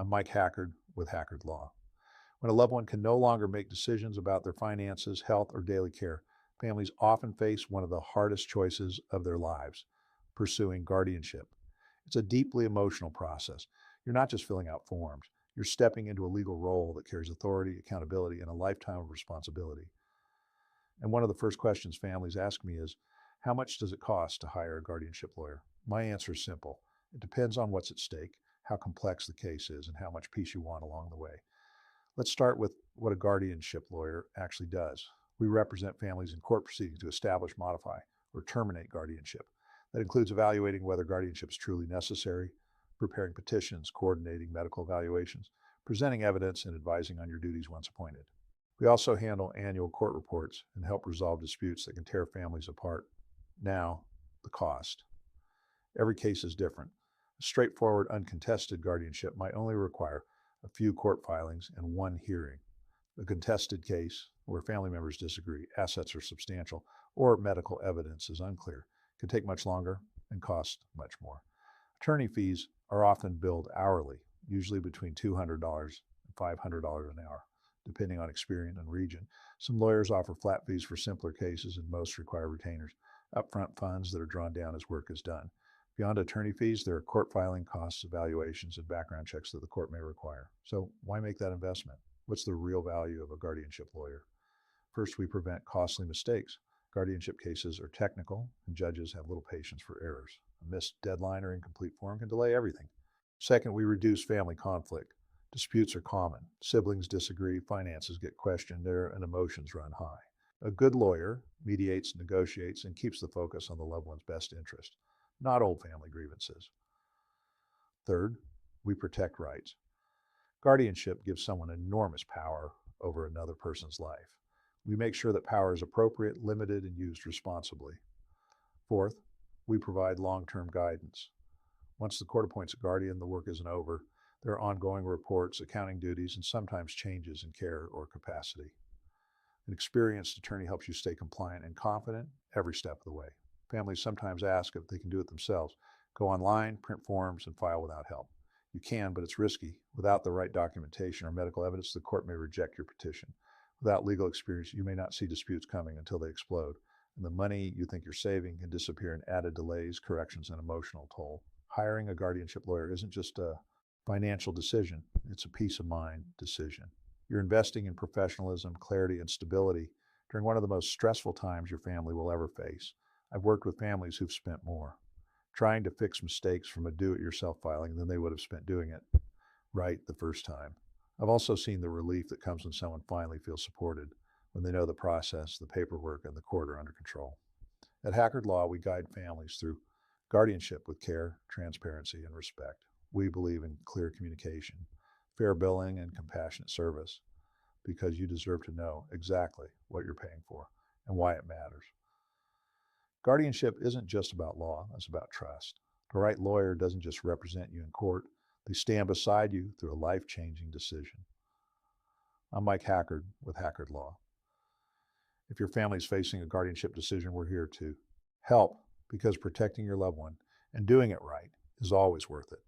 I'm Mike Hackard with Hackard Law. When a loved one can no longer make decisions about their finances, health, or daily care, families often face one of the hardest choices of their lives, pursuing guardianship. It's a deeply emotional process. You're not just filling out forms. You're stepping into a legal role that carries authority, accountability, and a lifetime of responsibility. And one of the first questions families ask me is, how much does it cost to hire a guardianship lawyer? My answer is simple. It depends on what's at stake, how complex the case is, and how much peace you want along the way. Let's start with what a guardianship lawyer actually does. We represent families in court proceedings to establish, modify, or terminate guardianship. That includes evaluating whether guardianship is truly necessary, preparing petitions, coordinating medical evaluations, presenting evidence, and advising on your duties once appointed. We also handle annual court reports and help resolve disputes that can tear families apart. Now, the cost. Every case is different. A straightforward, uncontested guardianship might only require a few court filings and one hearing. A contested case, where family members disagree, assets are substantial, or medical evidence is unclear, can take much longer and cost much more. Attorney fees are often billed hourly, usually between $200 and $500 an hour, depending on experience and region. Some lawyers offer flat fees for simpler cases, and most require retainers, upfront funds that are drawn down as work is done. Beyond attorney fees, there are court filing costs, evaluations, and background checks that the court may require. So why make that investment? What's the real value of a guardianship lawyer? First, we prevent costly mistakes. Guardianship cases are technical, and judges have little patience for errors. A missed deadline or incomplete form can delay everything. Second, we reduce family conflict. Disputes are common. Siblings disagree, finances get questioned, and emotions run high. A good lawyer mediates, negotiates, and keeps the focus on the loved one's best interest, not old family grievances. Third, we protect rights. Guardianship gives someone enormous power over another person's life. We make sure that power is appropriate, limited, and used responsibly. Fourth, we provide long-term guidance. Once the court appoints a guardian, the work isn't over. There are ongoing reports, accounting duties, and sometimes changes in care or capacity. An experienced attorney helps you stay compliant and confident every step of the way. Families sometimes ask if they can do it themselves. Go online, print forms, and file without help. You can, but it's risky. Without the right documentation or medical evidence, the court may reject your petition. Without legal experience, you may not see disputes coming until they explode. And the money you think you're saving can disappear in added delays, corrections, and emotional toll. Hiring a guardianship lawyer isn't just a financial decision. It's a peace of mind decision. You're investing in professionalism, clarity, and stability during one of the most stressful times your family will ever face. I've worked with families who've spent more trying to fix mistakes from a do-it-yourself filing than they would have spent doing it right the first time. I've also seen the relief that comes when someone finally feels supported, when they know the process, the paperwork, and the court are under control. At Hackard Law, we guide families through guardianship with care, transparency, and respect. We believe in clear communication, fair billing, and compassionate service, because you deserve to know exactly what you're paying for and why it matters. Guardianship isn't just about law, it's about trust. The right lawyer doesn't just represent you in court, they stand beside you through a life-changing decision. I'm Mike Hackard with Hackard Law. If your family is facing a guardianship decision, we're here to help, because protecting your loved one and doing it right is always worth it.